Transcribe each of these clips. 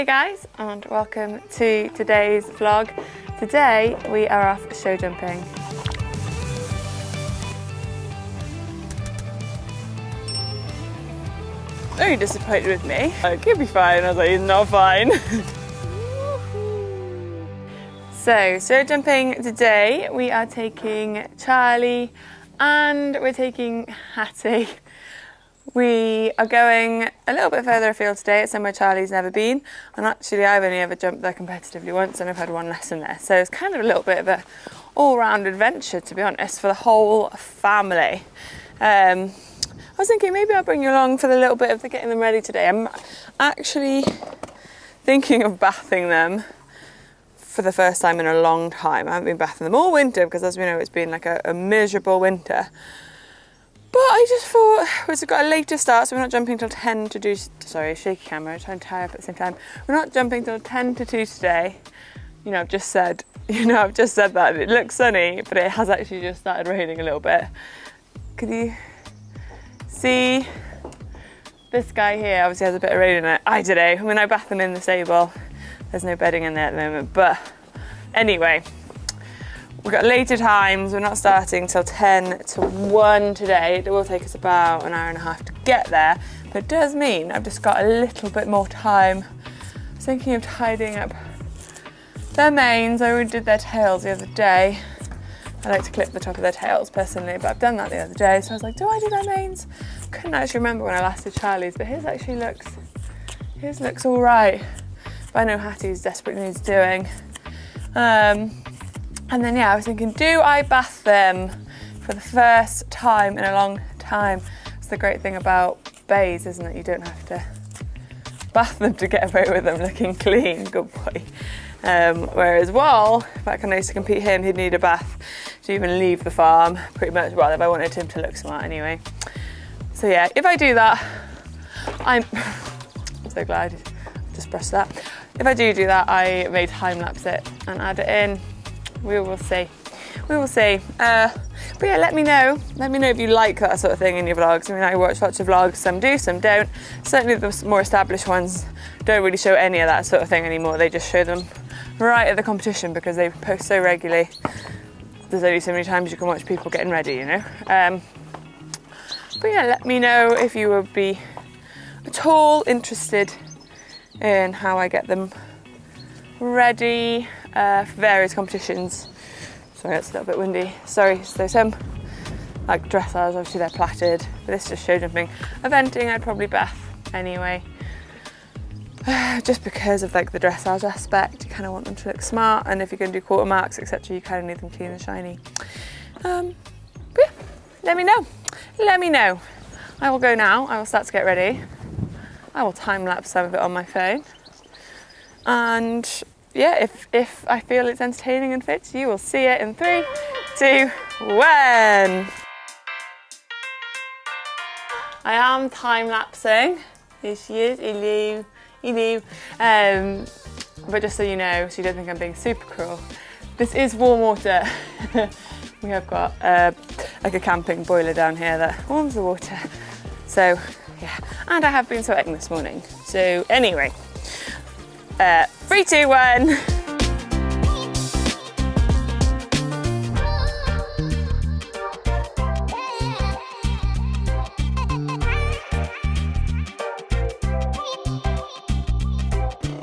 Hey guys, and welcome to today's vlog. Today we are off show jumping. Very disappointed with me. Like, he'll be fine. I was like, he's not fine. So, show jumping today, we are taking Charlie and we're taking Hattie. We are going a little bit further afield today. It's somewhere Charlie's never been. And actually, I've only ever jumped there competitively once and I've had one lesson there. So it's kind of a little bit of a all-round adventure, to be honest, for the whole family. I was thinking maybe I'll bring you along for the little bit of the getting them ready today. I'm actually thinking of bathing them for the first time in a long time. I haven't been bathing them all winter because, as we know, it's been like a miserable winter. But I just thought, we've got a later start, so we're not jumping till 10 to do, sorry, shaky camera, trying to tie up at the same time. We're not jumping till 10 to 2 today. You know, I've just said that. It looks sunny, but it has actually just started raining a little bit. Could you see this guy here? Obviously has a bit of rain in it. I don't know. I mean, I bath them in the stable. There's no bedding in there at the moment, but anyway. We've got later times, we're not starting till 10 to 1 today. It will take us about an hour and a half to get there, but it does mean I've just got a little bit more time. I was thinking of tidying up their manes. I already did their tails the other day. I like to clip the top of their tails personally, but I've done that the other day, so I was like, do I do their manes? Couldn't actually remember when I last did Charlie's, but his looks all right. But I know Hattie's desperately needs doing. And then, yeah, I was thinking, do I bath them for the first time in a long time? It's the great thing about bays, isn't it? You don't have to bath them to get away with them looking clean. Good boy. Whereas Wall, back when I used to compete him, he'd need a bath to even leave the farm, pretty much. Well, if I wanted him to look smart anyway. So yeah, if I do that, I'm so glad I just brushed that. If I do that, I may time lapse it and add it in. We will see. We will see. But yeah, let me know. Let me know if you like that sort of thing in your vlogs. I mean, I watch lots of vlogs. Some do, some don't. Certainly the more established ones don't really show any of that sort of thing anymore. They just show them right at the competition because they post so regularly. There's only so many times you can watch people getting ready, you know. But yeah, let me know if you would be at all interested in how I get them ready for various competitions. Sorry, it's a little bit windy. Sorry, so some like dressage, obviously they're plaited, but this is just show jumping. Eventing, I'd probably bath anyway. Just because of like the dressage aspect, you kind of want them to look smart, and if you're going to do quarter marks, etc., you kind of need them clean and shiny. But yeah, let me know. Let me know. I will go now. I will start to get ready. I will time lapse some of it on my phone. And yeah, if I feel it's entertaining and fits, you will see it in 3, 2, 1. I am time lapsing. Here she is, hello, hello. But just so you know, so you don't think I'm being super cruel, this is warm water. We have got like a camping boiler down here that warms the water. So yeah, and I have been sweating this morning. So anyway. 3, 2, 1.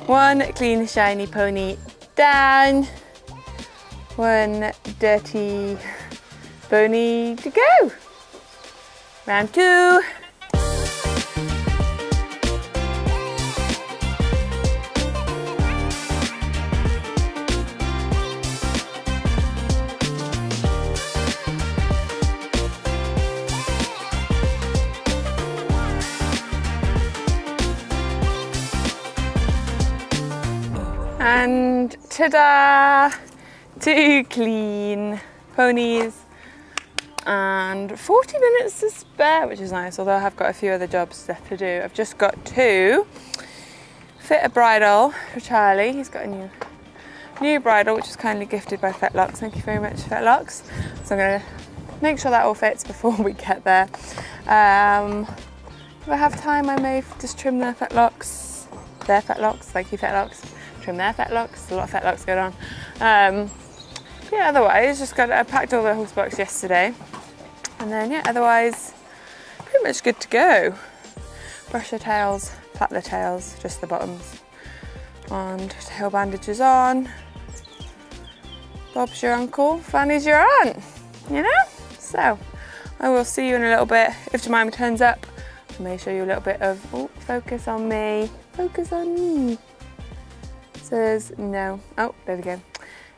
One clean, shiny pony down. One dirty pony to go. Round 2. And ta-da! 2 clean ponies and 40 minutes to spare, which is nice, although I have got a few other jobs left to do. I've just got to fit a bridle for Charlie. He's got a new bridle, which was kindly gifted by Fetlox. Thank you very much, Fetlox. So I'm going to make sure that all fits before we get there. If I have time, I may just trim the Fetlox their Fetlox, thank you Fetlox, trim their Fetlox, a lot of Fetlox going on. Yeah, otherwise, I packed all the horse box yesterday, and then yeah, otherwise, pretty much good to go. Brush their tails, plait their tails, just the bottoms, and tail bandages on. Bob's your uncle, Fanny's your aunt, you know? So, I will see you in a little bit. If Jemima turns up, I may show you a little bit of, oh, focus on me, focus on me. Says no, oh, there we go.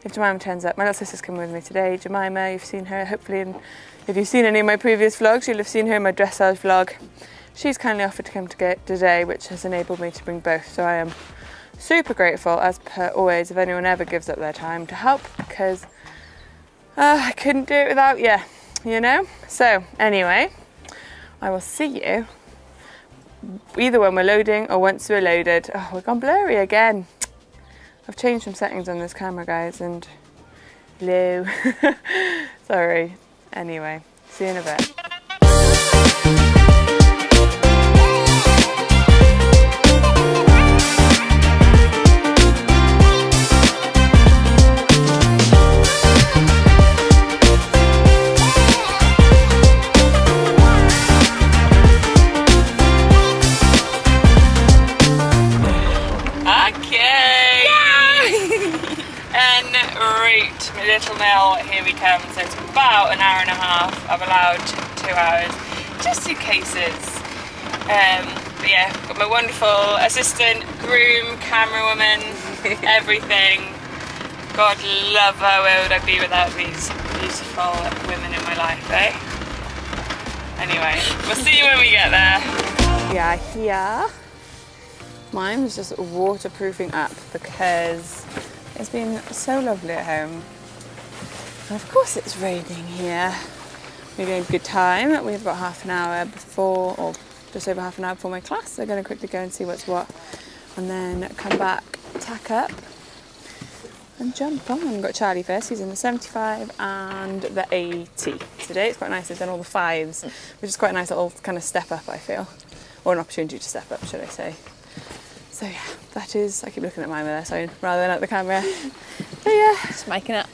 If Jemima turns up, my little sister's coming with me today. Jemima, you've seen her hopefully, and if you've seen any of my previous vlogs, you'll have seen her in my dressage vlog. She's kindly offered to come today, which has enabled me to bring both, so I am super grateful, as per always, if anyone ever gives up their time to help, because I couldn't do it without you, you know? So, anyway, I will see you either when we're loading or once we're loaded. Oh, we've gone blurry again. I've changed some settings on this camera, guys, and hello. Sorry. Anyway, see you in a bit. Little Nell, here we come. So it's about an hour and a half. I've allowed 2 hours, just in cases. But yeah, got my wonderful assistant, groom, camera woman, everything. God love her, where would I be without these beautiful women in my life, eh? Anyway, we'll see you when we get there. Yeah, here. Mine was just waterproofing up because it's been so lovely at home. And of course it's raining here. We're going a good time. We have about half an hour before, or just over half an hour before my class. So I'm going to quickly go and see what's what, and then come back, tack up, and jump on. I've got Charlie first. He's in the 75 and the 80 today. It's quite nice. I've done all the 5s, which is quite a nice little kind of step up, I feel, or an opportunity to step up, should I say. So yeah, that is, I keep looking at mine there, so rather than at the camera. So yeah. Just miking up.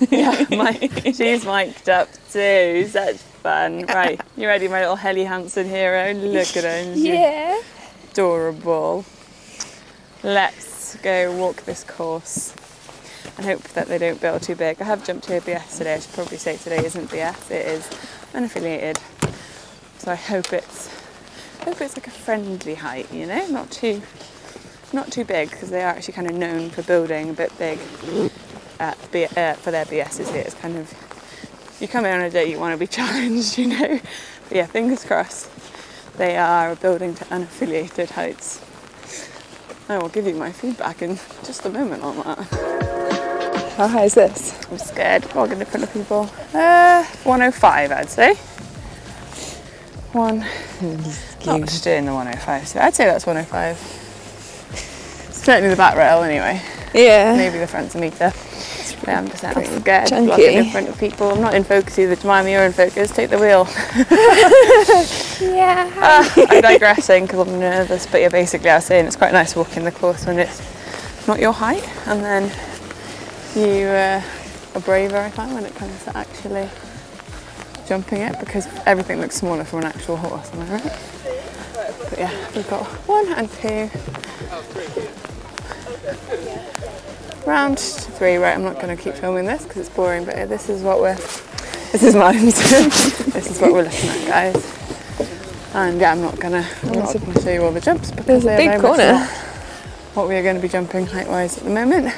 Yeah, she's mic'd up too, such fun. Right, you ready, my little Helly Hansen hero? Look at her. Yeah. Adorable. Let's go walk this course and hope that they don't build too big. I have jumped here BS today. I should probably say today isn't BS, it is unaffiliated. So I hope it's like a friendly height, you know, not too big, because they are actually kind of known for building a bit big for their BSs here. It's kind of, you come in on a day you want to be challenged, you know. But yeah, fingers crossed they are building to unaffiliated heights. I will give you my feedback in just a moment on that. How high is this? I'm scared, walking in front of people. 105 I'd say. Not just doing the 105, so I'd say that's 105. Certainly the back rail anyway. Yeah. Maybe the front's a metre. Yeah, I'm just scared. Blocking in front of people. I'm not in focus either. Jemima, you're in focus. Take the wheel. Yeah. I'm digressing because I'm nervous, but yeah, basically I was saying it's quite nice walking the course when it's not your height, and then you are braver, I find, when it comes to actually jumping it, because everything looks smaller from an actual horse, am I right? But yeah, we've got 1 and 2. Round 3, right, I'm not going to keep filming this because it's boring, but this is what this is mine. This is what we're looking at, guys. And yeah, I'm not going to show you all the jumps, because there's a big corner. What we are going to be jumping height-wise at the moment.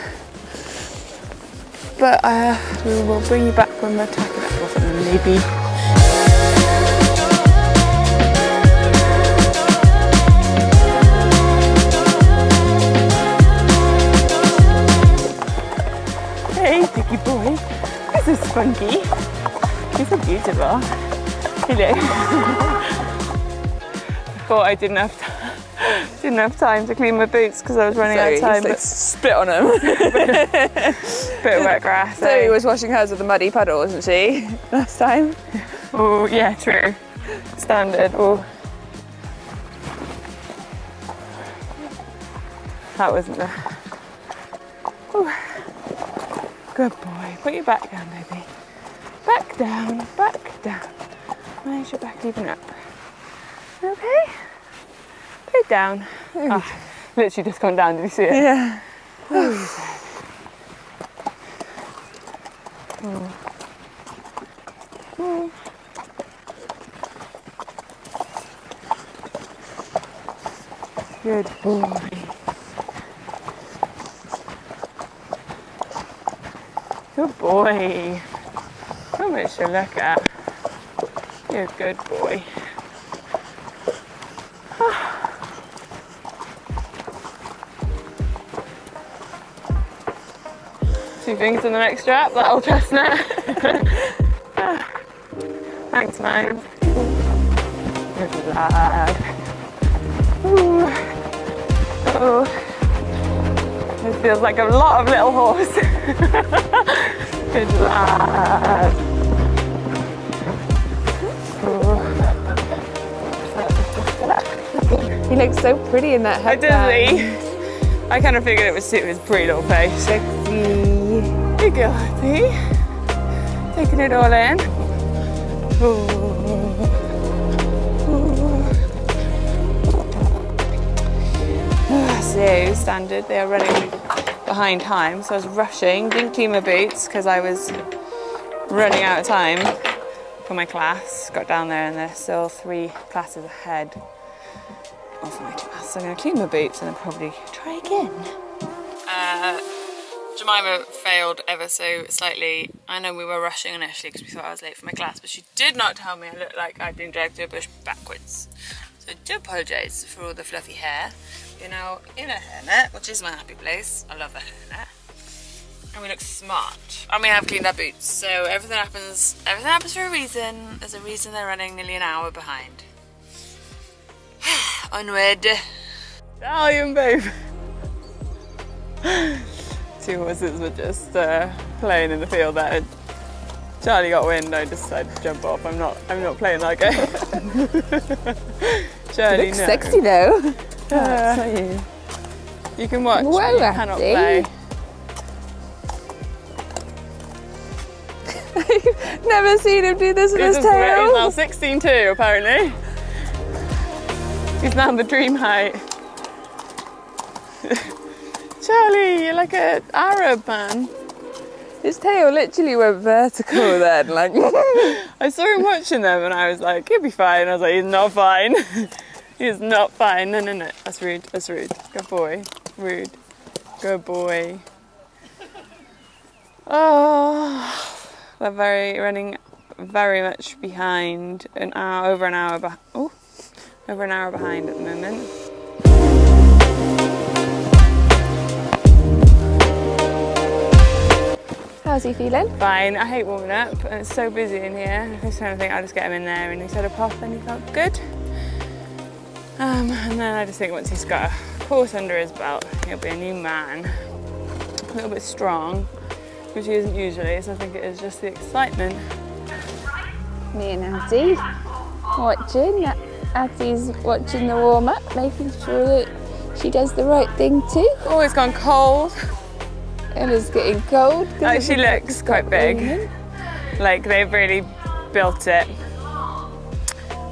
But we will bring you back when we're tacking up or something, maybe. Hey, Dicky boy. This is Spunky. He's so beautiful. Hello. I thought I didn't have time to clean my boots because I was running out of time. But spit on them. Bit of wet grass. So he was washing hers with a muddy puddle, wasn't she? Last time. Oh yeah, true. Standard. Oh. That wasn't the... Ooh. Good boy. Put your back down, baby. Back down, back down. Why is your back even up? Okay. Put it down. Oh, literally just gone down, did you see it? Yeah. Oh. Oh. Good boy. Good boy. How much to look at. You're a good boy. Two fingers in the next strap, that old chestnut. Thanks, mate. Good lad. Ooh. Oh. This feels like a lot of little horse. Good lad. He looks so pretty in that headband. Does he? I kind of figured it would suit his bridle face. Sexy. Good girl, Hattie. Taking it all in. So, standard, they are running behind time, so I was rushing, didn't clean my boots because I was running out of time for my class. Got down there and they're still 3 classes ahead of my class, so I'm going to clean my boots and then probably try again. Jemima failed ever so slightly. I know we were rushing initially because we thought I was late for my class, but she did not tell me I looked like I'd been dragged through a bush backwards. So I do apologise for all the fluffy hair. You're now in a hairnet, which is my happy place. I love a hairnet. And we look smart. And we have cleaned our boots, so everything happens for a reason. There's a reason they're running nearly an hour behind. Onward. Stallion, babe. 2 horses were just playing in the field there. Charlie got wind, I decided to jump off. I'm not playing that game. Charlie, looks sexy though. That's not you. You can watch, well, you cannot play. I've never seen him do this with his tail. He's now 16 too, apparently. He's now the dream height. Charlie, you're like an Arab man. His tail literally went vertical then, like. I saw him watching them and I was like, he'll be fine. I was like, he's not fine. He's not fine. No, no, no. That's rude. That's rude. Good boy. Rude. Good boy. Oh, we're running very much behind. Over an hour behind at the moment. How's he feeling? Fine. I hate warming up and it's so busy in here. I was trying to think I'll just get him in there and he said a pop and he felt good. And then I just think once he's got a course under his belt, he'll be a new man. A little bit strong, which he isn't usually, so I think it is just the excitement. Me and Hattie watching. Hattie's watching the warm-up, making sure that she does the right thing too. Oh, it's gone cold. And it's getting cold. It actually looks quite big. Raining. Like they've really built it.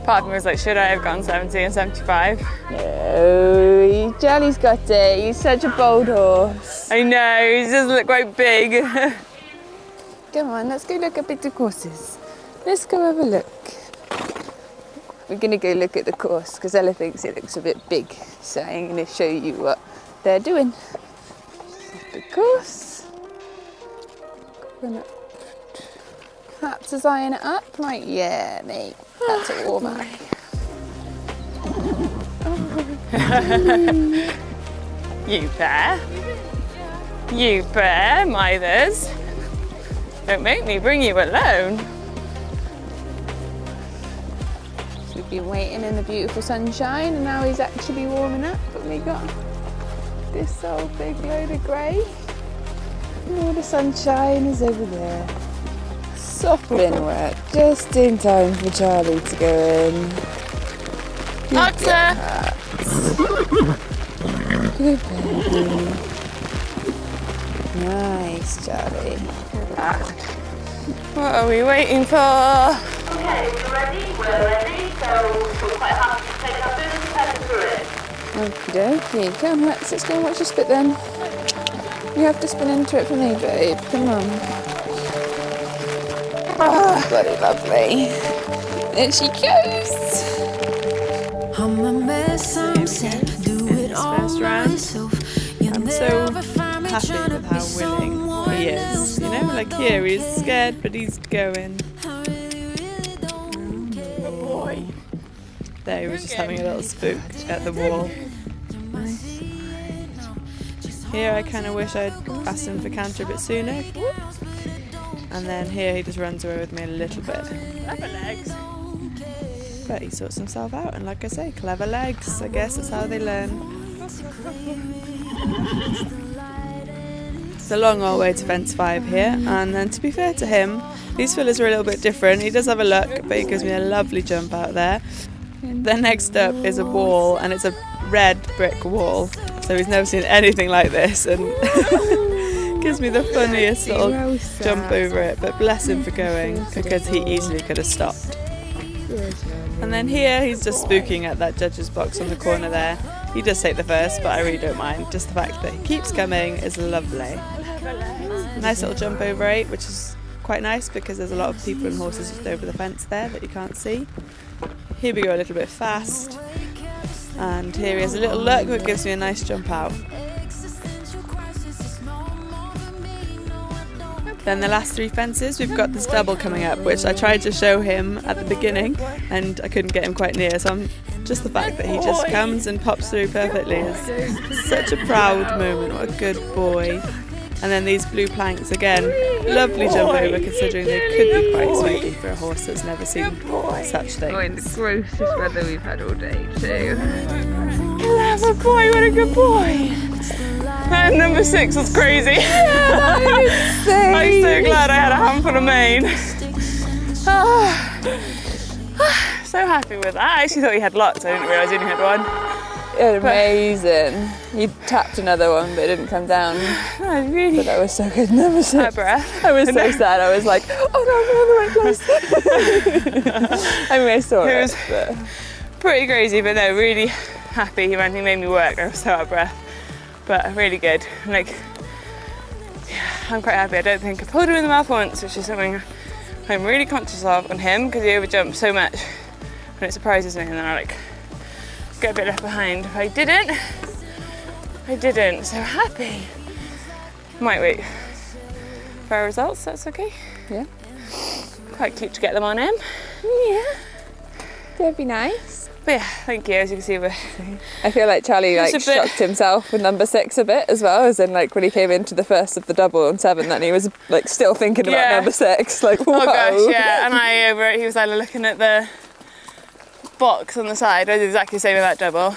Part of me was like, should I have gone 70 and 75? No, Charlie's got it. He's such a bold horse. I know, he does look quite big. Come on, let's go look at the courses. Let's go have a look. We're going to go look at the course because Ella thinks it looks a bit big. So I'm going to show you what they're doing. The course. That's to iron it up. Like, yeah, mate. That's a warm up. You pair. You pair, Mithers. Don't make me bring you alone. So we've been waiting in the beautiful sunshine and now he's actually warming up, but we got this whole big load of grey. And all the sunshine is over there. Soft bin work, just in time for Charlie to go in. Doctor! Good baby. Nice, Charlie. What are we waiting for? Okay, we're ready, so we're quite happy to take our food and head through it. Okie dokie. Come on, let's go and watch you spit then. You have to spin into it for me, babe. Come on. Oh, bloody lovely. There she goes. I'm a mess, I'm set, do it all myself. I'm so happy with how willing he is. You know, like here he's scared, but he's going. Good boy. There he was just having a little spook at the wall. Nice. Here I kind of wish I'd asked him for canter a bit sooner. And then here he just runs away with me a little bit. Clever legs. But he sorts himself out, and like I say, clever legs. I guess that's how they learn. It's a long old way to fence 5 here, and then to be fair to him, these fillers are a little bit different. He does have a look, but he gives me a lovely jump out there. Then next up is a wall, and it's a red brick wall, so he's never seen anything like this, and gives me the funniest little jump over it, but bless him for going, because he easily could have stopped. And then here he's just spooking at that judge's box on the corner there. He does take the first, but I really don't mind. Just the fact that he keeps coming is lovely. Nice little jump over 8, which is quite nice because there's a lot of people and horses just over the fence there that you can't see. Here we go a little bit fast. And here he has a little look, which gives me a nice jump out. Then the last 3 fences, we've got this double coming up, which I tried to show him at the beginning and I couldn't get him quite near, so just the fact that he just comes and pops through perfectly is such a proud moment. What a good boy. And then these blue planks again, lovely jump over considering they could be quite sweepy for a horse that's never seen such things. Oh, in the grossest weather we've had all day too. Clever boy, what a good boy. And number 6 was crazy. Yeah, I'm so glad I had a handful of mane. So happy with that. I actually thought he had lots, I didn't realise he only had one. Amazing. You tapped another one but it didn't come down. No, really. But that was so good. Number 6. Out of breath. I was so sad. I was like, oh no, I'm in the right place. I mean, I saw it. Was but pretty crazy, but no, really happy. He made me work. I was so out of breath. But really good. Like, yeah, I'm quite happy. I don't think I pulled him in the mouth once, which is something I'm really conscious of on him because he overjumps so much and it surprises me, and then I like get a bit left behind. If I didn't. So happy. Might wait for our results. That's okay. yeah. Quite cute to get them on him. Yeah. That'd be nice. But yeah, thank you. As you can see, I feel like Charlie like shocked himself with number 6 a bit as well, as in like when he came into the first of the double on 7, then he was like still thinking about number 6. Like, whoa. Oh gosh, yeah. And he was like looking at the box on the side. I did exactly the same with that double.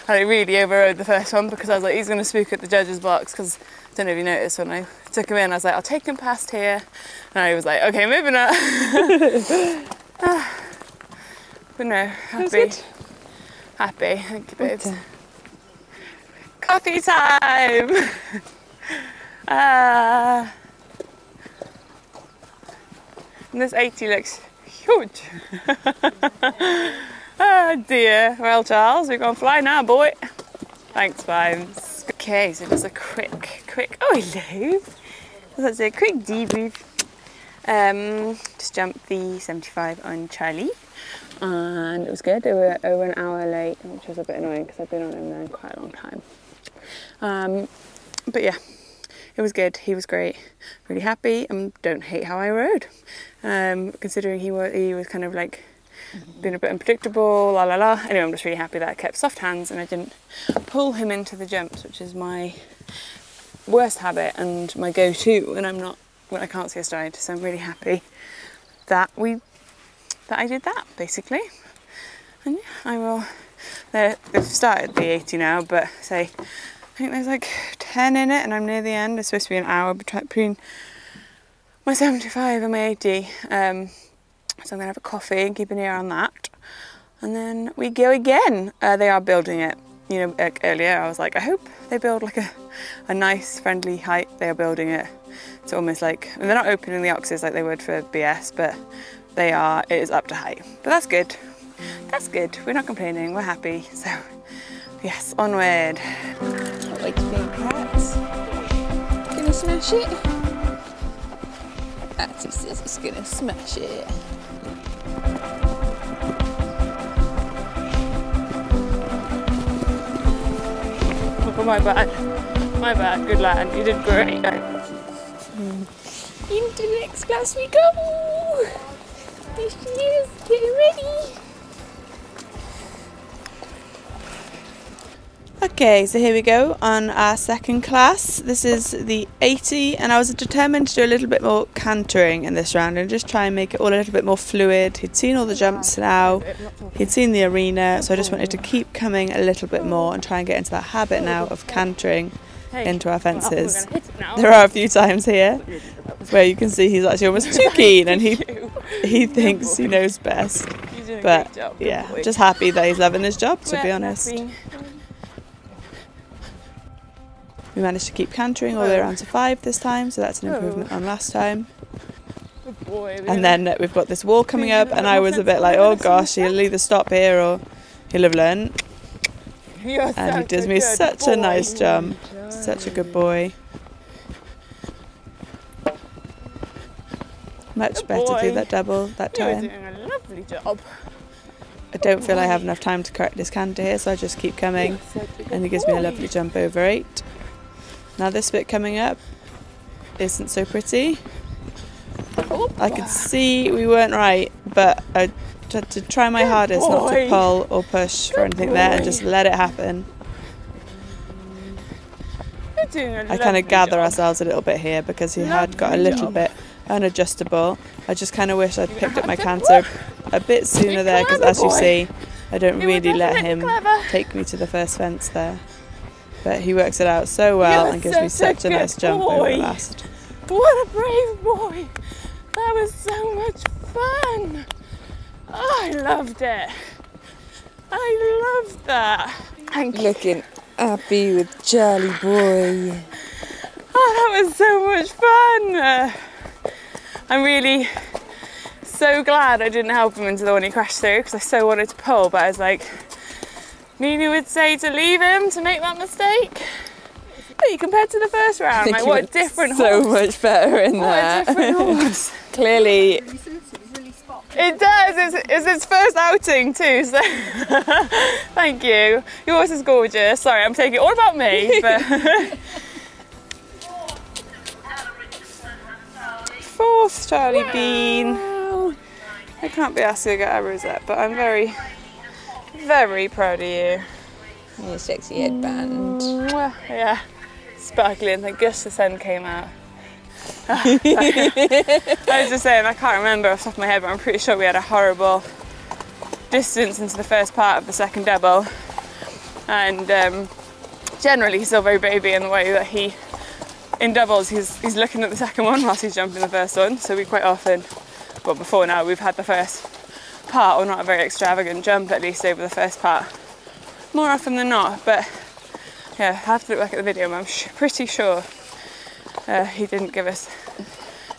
I really overrode the first one because I was like, he's going to spook at the judge's box, because I don't know if you noticed when I took him in, I was like, I'll take him past here. And he was like, okay, moving up. But no, happy. Happy, thank you, babes. Coffee time! And this 80 looks huge. Oh dear. Well, Charles, we're going to fly now, boy. Thanks, Vimes. Okay, so just a quick, oh hello. That's a quick debrief. Just jumped the 75 on Charlie. And it was good. They were over an hour late, which was a bit annoying because I've been on him there quite a long time. But yeah, it was good. He was great, really happy, and don't hate how I rode. Considering he was kind of like being a bit unpredictable, la la la. Anyway, I'm just really happy that I kept soft hands and I didn't pull him into the jumps, which is my worst habit and my go-to when I can't see a stride. So I'm really happy that I did that, basically. And yeah, they've started the 80 now, but say, I think there's like 10 in it and I'm near the end. It's supposed to be an hour between my 75 and my 80. So I'm gonna have a coffee and keep an ear on that. And then we go again. They are building it you know, like earlier, I was like, I hope they build like a nice, friendly height. They are building it. It's almost like, and they're not opening the oxes like they would for BS, but it is up to height. But that's good. That's good. We're not complaining. We're happy. So, yes, onward. I like to paint cats. Gonna smash it. Hattie says it's gonna smash it. Oh, my bad. My bad. Good lad. You did great. Into the next class we go. There she is, getting ready. Okay, so here we go on our second class. This is the 80, and I was determined to do a little bit more cantering in this round and just try and make it all a little bit more fluid. He'd seen all the jumps now, he'd seen the arena, so I just wanted to keep coming a little bit more and try and get into that habit now of cantering into our fences. There are a few times here where you can see he's actually almost too keen and he thinks he knows best. But yeah, I'm just happy that he's loving his job, to be honest. We managed to keep cantering all the way around to 5 this time, so that's an improvement on last time. And then we've got this wall coming up, and I was a bit like, oh gosh, he'll either stop here or he'll have learned. And he does me such a nice jump. Such a good boy. Much better through that double that time. You're doing a lovely job. I don't feel I have enough time to correct this canter here, so I just keep coming, and he gives me a lovely jump over 8. Now this bit coming up isn't so pretty. I could see we weren't right, but I had to try my hardest not to pull or push for anything there and just let it happen. I kind of gather ourselves a little bit here because he had got a little bit unadjustable. I just kind of wish I'd picked up my canter a bit sooner there, because as you see, I don't really let him take me to the first fence there. But he works it out so well and gives me such a nice jump over the last. What a brave boy! That was so much fun! Oh, I loved it. I loved that. Thank you. Looking happy with Charlie boy. Oh, that was so much fun. I'm really so glad I didn't help him into the one he crashed through, because I so wanted to pull, but I was like, Nina would say to leave him to make that mistake. Hey, compared to the first round, like what a different horse. So much better in that. What a different horse. Clearly. It does, it's its first outing too, so thank you. Your horse is gorgeous. Sorry, I'm taking it all about me, but 4th Charlie Bean. I can't be asked to get a rosette, but I'm very, very proud of you. Your sexy headband. Yeah, sparkling. Thank gosh the sun came out. I was just saying, I can't remember off the top of my head, but I'm pretty sure we had a horrible distance into the first part of the second double. And generally he's still very baby in the way that in doubles, he's looking at the second one whilst he's jumping the first one. So we quite often, well before now, we've had the first part, or not a very extravagant jump at least, over the first part. More often than not, but yeah, I have to look back at the video, but I'm pretty sure he didn't give us,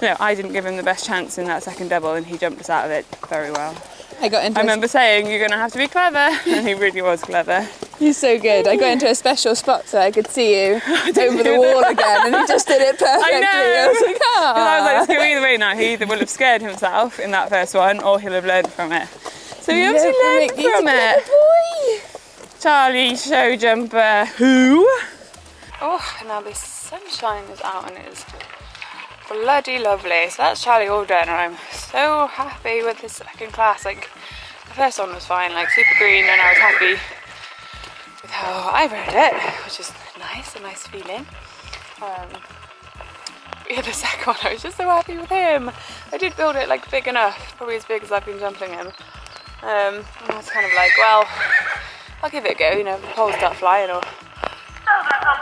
no, I didn't give him the best chance in that second double, and he jumped us out of it very well. I remember saying, you're going to have to be clever, and he really was clever. He's so good. I got into a special spot so I could see you over the wall again, and he just did it perfectly. I know. I was like, ah. I was like, it's going either way now. He either will have scared himself in that first one, or he'll have learned from it. So he obviously learned from it. Boy. Charlie, show jumper, who? Oh, now this sunshine is out and it is bloody lovely. So that's Charlie all done, and I'm so happy with this second class. Like, the first one was fine, like super green, and I was happy with how I rode it, which is nice, a nice feeling. Yeah, the second one, I was just so happy with him. I did build it like big enough, probably as big as I've been jumping him. And I was kind of like, well, I'll give it a go, you know, if the poles start flying or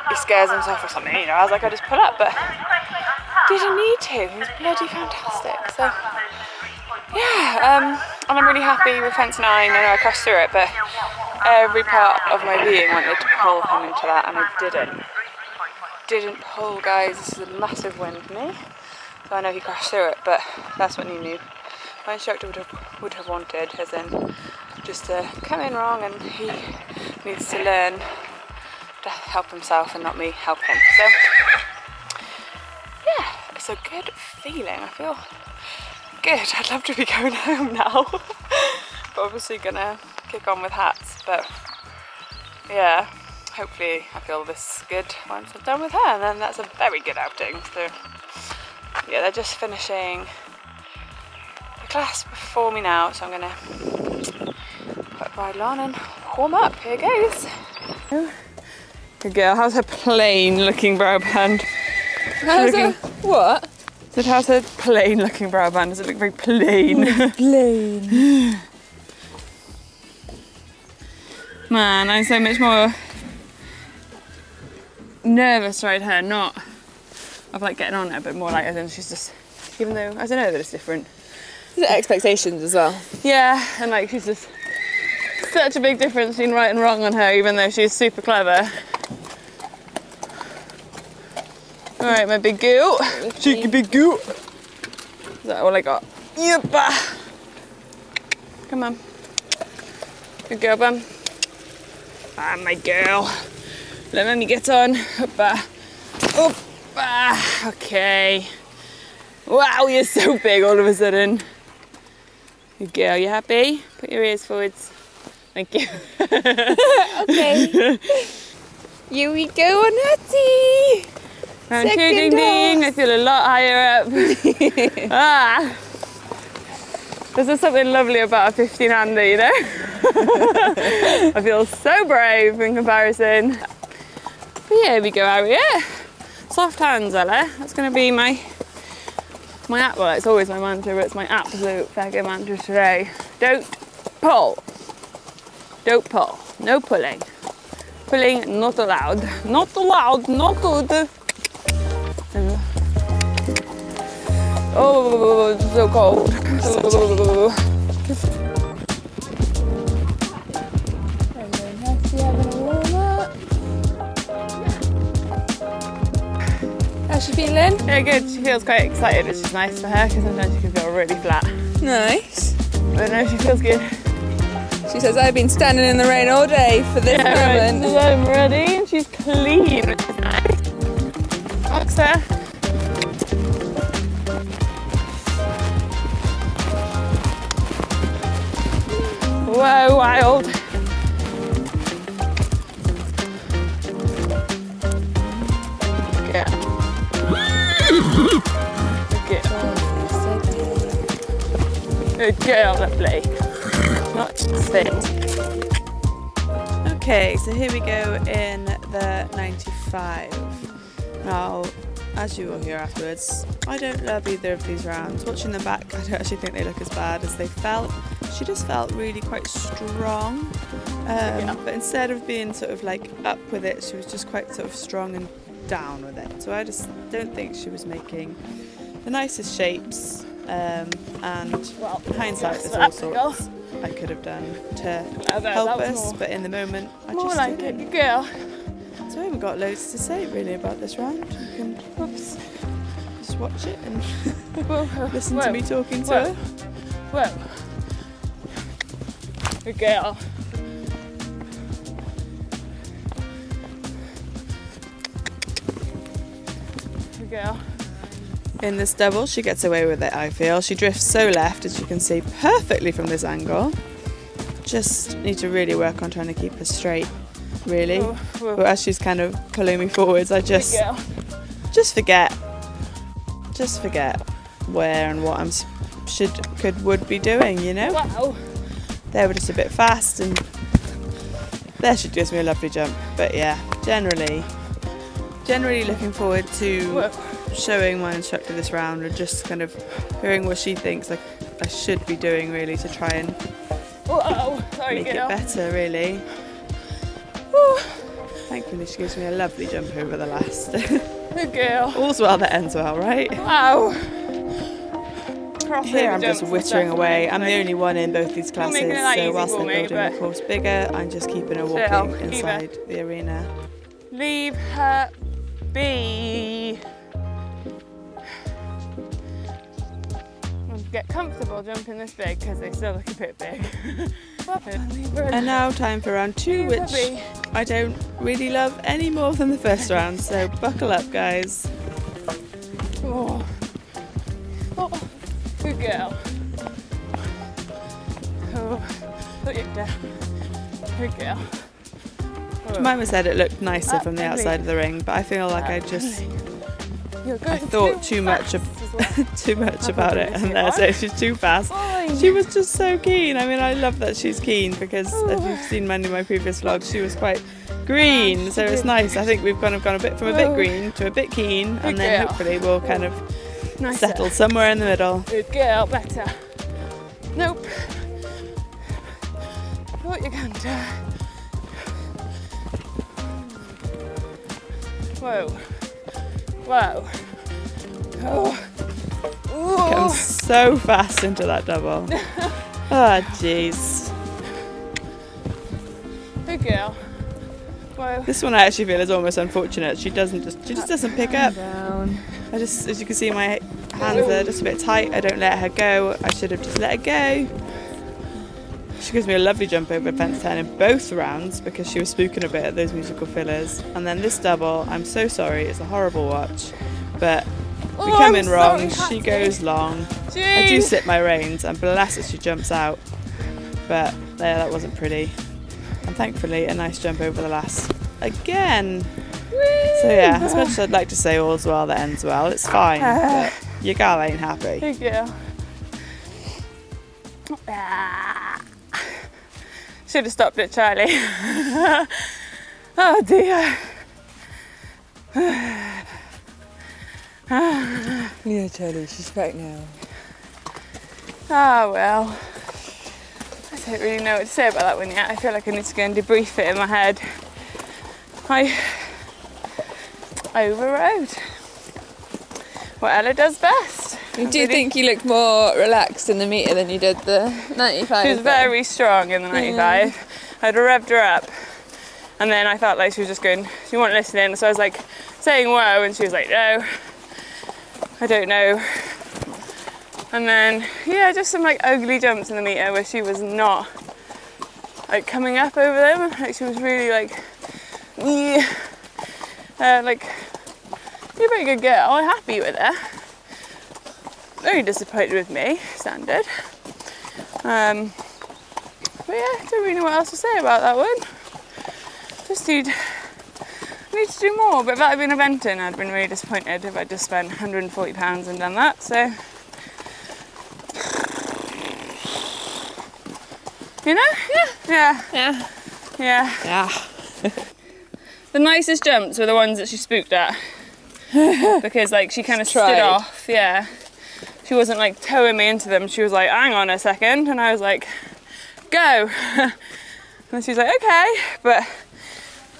he scares himself or something, you know, I was like, I'll just pull up, but didn't need to. He was bloody fantastic. So yeah, and I'm really happy with fence 9. I know I crashed through it, but every part of my being wanted to pull him into that, and I didn't pull, guys. This is a massive win for me. So I know he crashed through it, but that's what he knew. My instructor would have wanted, as in just to come in wrong, and he needs to learn to help himself and not me help him. So yeah, it's a good feeling. I feel good. I'd love to be going home now. But obviously gonna kick on with hats, but yeah, hopefully I feel this good once I'm done with her, and then that's a very good outing. So yeah, they're just finishing the class before me now, so I'm gonna put a bridle on and warm up. Here goes. Good girl. How's her plain looking brow band? How's her what? So how's her plain looking brow band? Does it look very plain? Plain. Man, I'm so much more nervous around her, not of like getting on her, but more like as in she's just, even though I don't know that it's different. There's expectations as well. Yeah, and like she's just such a big difference between right and wrong on her, even though she's super clever. Alright, my big girl. Cheeky big girl. Is that all I got? Yep. Come on. Good girl, bum. Ah, my girl. Let mommy get on. Hoppa. Hoppa. Okay. Wow, you're so big all of a sudden. Good girl, you happy? Put your ears forwards. Thank you. Okay. Here we go on Hattie. Round two, ding ding. I feel a lot higher up. Ah. There's just something lovely about a 15-hander, you know? I feel so brave in comparison. But yeah, here we go out here. Soft hands, Ella. That's going to be my well, it's always my mantra, but it's my absolute faggot mantra today. Don't pull. Don't pull. No pulling. Pulling not allowed. Not allowed. Not good. Oh, it's so cold. How's she feeling? Yeah, good. She feels quite excited, which is nice for her, because sometimes she can feel really flat. Nice. But no, she feels good. She says, I've been standing in the rain all day for this moment. Right, I'm ready, and she's clean, which is nice. Boxer. Whoa, wild. Yeah. Good girl, lovely. Not spin. Okay, so here we go in the 95. Now, as you will hear afterwards, I don't love either of these rounds. Watching them back, I don't actually think they look as bad as they felt. She just felt really quite strong, but instead of being sort of like up with it, she was just quite sort of strong and down with it. So I just don't think she was making the nicest shapes, and well, in hindsight there's all sorts I could have done to help us, but in the moment I just didn't. Good girl. So I haven't got loads to say really about this round. You can just watch it and listen to me talking to her. Whoa. Good girl. Good girl. In this double, she gets away with it, I feel. She drifts so left, as you can see perfectly from this angle. Just need to really work on trying to keep her straight, really. But as she's kind of pulling me forwards, I just forget where and what would be doing, you know? Wow. They were just a bit fast, and there she gives me a lovely jump. But yeah, generally looking forward to showing my instructor this round and just kind of hearing what she thinks I should be doing, really, to try and make it better, really. Woo. Thankfully she gives me a lovely jump over the last. Good girl. All's well that ends well, right? Wow. crossover Here I'm jumps just and wittering stuff, away. like, I'm the only one in both these classes, making it that so easy whilst for they're me, building the but course bigger, I'm just keeping her chill, walking keep her. inside the arena. Leave her be. Get comfortable jumping this big because they still look a bit big. And now time for round 2, which I don't really love any more than the first round, so buckle up, guys. Oh. Oh. Good girl. Oh. Put it down. Good girl. Oh. Jemima said it looked nicer from the outside of the ring, but I feel like I thought too much about it, and there, so she's too fast. She was just so keen. I mean, I love that she's keen because if you've seen many of my previous vlogs, she was quite green, so it's nice. I think we've kind of gone a bit from a bit green to a bit keen, and then hopefully we'll kind of settle somewhere in the middle. Good girl, better. Nope. What you can do. Whoa. Whoa. Oh. Comes so fast into that double. Oh, jeez. Good girl. Whoa. This one I actually feel is almost unfortunate. She just doesn't pick up. As you can see, my hands are just a bit tight. I don't let her go. I should have just let her go. She gives me a lovely jump over fence 10 in both rounds because she was spooking a bit at those musical fillers. And then this double, I'm so sorry, it's a horrible watch, but we come in wrong, she goes long. Jeez. I do slip my reins and bless it, she jumps out. But there, that wasn't pretty. And thankfully, a nice jump over the last again. Whee! So yeah, as much as I'd like to say all's well that ends well, it's fine, but your gal ain't happy. Good girl. Should have stopped it, Charlie. Oh dear. Yeah, Charlie, she's back now. Ah, well. I don't really know what to say about that one yet. I feel like I need to go and debrief it in my head. I overrode what Ella does best. Do you think you looked more relaxed in the meter than you did the 95? She was very strong in the 95. I'd revved her up, and then I felt like she was just going, she wasn't listening, so I was like saying whoa, and she was like, no, I don't know. And then, yeah, just some like ugly jumps in the meter where she was not like coming up over them. Like she was really like, like, you're a very good girl, I'm happy with her. Very disappointed with me, standard. But yeah, I don't really know what else to say about that one. Just need to do more, but if that had been eventing, I'd been really disappointed if I'd just spent £140 and done that, so. You know? Yeah. The nicest jumps were the ones that she spooked at. Because like she kind of stood off, yeah. She wasn't like towing me into them, she was like, hang on a second, and I was like, go. And she was like, okay, but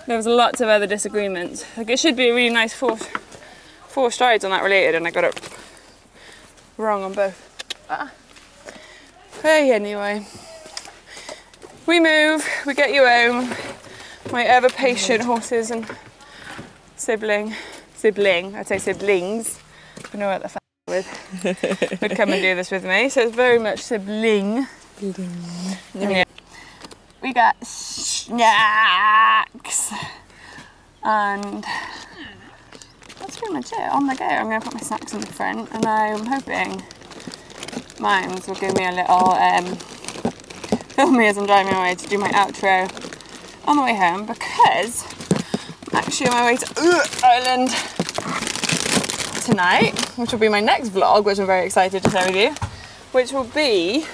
there was lots of other disagreements. Like it should be a really nice four strides on that related, and I got it wrong on both. Hey, anyway. We move, we get you home. My ever patient horses and sibling, I'd say siblings, I don't know what the f with, would come and do this with me, so it's very much sibling. Yeah. We got snacks, and that's pretty much it. On the go, I'm going to put my snacks in the front, and I'm hoping Mimes will give me a little film me as I'm driving away to do my outro on the way home, because I'm actually on my way to Ireland tonight, which will be my next vlog, which I'm very excited to share with you, which will be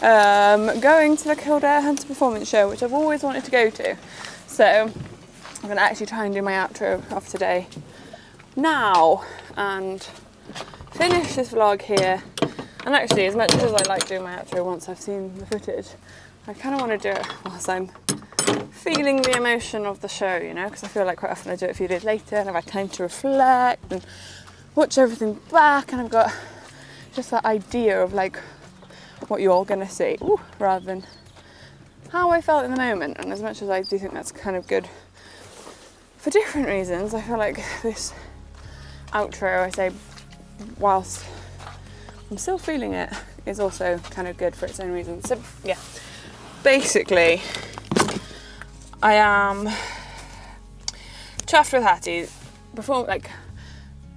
going to the Kildare Hunter Performance Show, which I've always wanted to go to. So I'm going to actually try and do my outro of today now and finish this vlog here. And actually, as much as I like doing my outro once I've seen the footage, I kind of want to do it whilst I'm feeling the emotion of the show, you know, because I feel like quite often I do it a few days later and I've had time to reflect and watch everything back, and I've got just that idea of like what you're gonna see, rather than how I felt in the moment. And as much as I do think that's kind of good for different reasons, I feel like this outro I say whilst I'm still feeling it is also kind of good for its own reasons. So yeah, basically I am chuffed with Hattie. Before, like,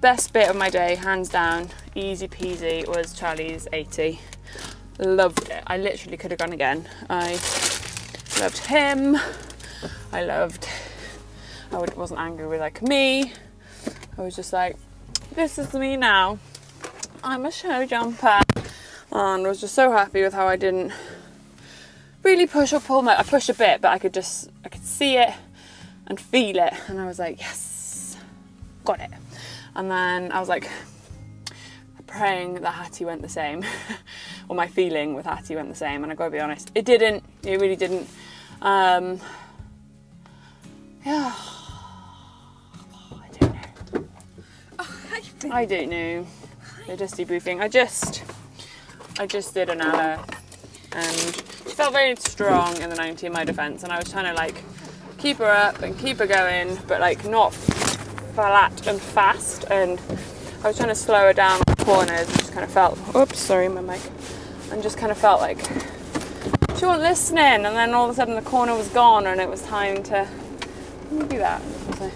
best bit of my day, hands down, easy peasy, was Charlie's 80. Loved it. I literally could have gone again. I loved him. I wasn't angry with like me. I was just like, this is me now. I'm a show jumper. And I was just so happy with how I didn't really push or pull. I pushed a bit, but I could see it and feel it. And I was like, yes, got it. And then I was like praying that Hattie went the same, or my feeling with Hattie went the same. And I gotta be honest, it didn't. It really didn't. Yeah, I don't know. They're just debriefing. I just did an hour, and she felt very strong in the 90 in my defence, and I was trying to like keep her up and keep her going, but like not flat and fast, and I was trying to slow her down on the corners, and just kind of felt, oops, sorry, my mic, and just kind of felt like she wasn't listening, and then all of a sudden the corner was gone, and it was time to, let me do that, so,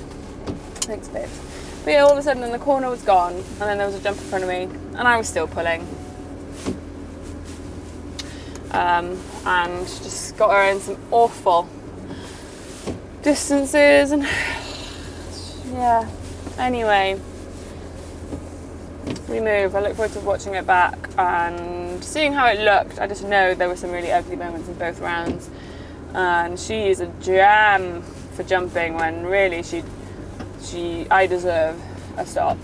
thanks babes. But yeah, all of a sudden the corner was gone, and then there was a jump in front of me, and I was still pulling. And just got her in some awful distances, and yeah, anyway, we move. I look forward to watching it back and seeing how it looked. I just know there were some really ugly moments in both rounds, and she is a jam for jumping when really I deserve a stop,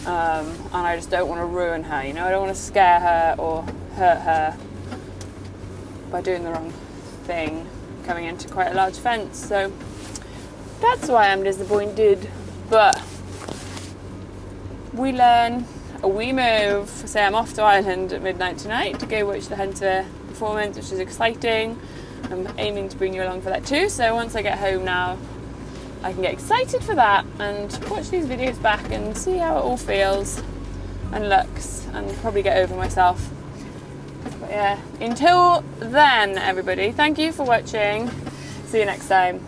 and I just don't want to ruin her, you know. I don't want to scare her or hurt her by doing the wrong thing, coming into quite a large fence, so that's why I'm disappointed. But we learn, we move. So I'm off to Ireland at midnight tonight to go watch the Hunter performance, which is exciting. I'm aiming to bring you along for that too, so once I get home now I can get excited for that and watch these videos back and see how it all feels and looks, and probably get over myself. But yeah, until then everybody, thank you for watching. See you next time.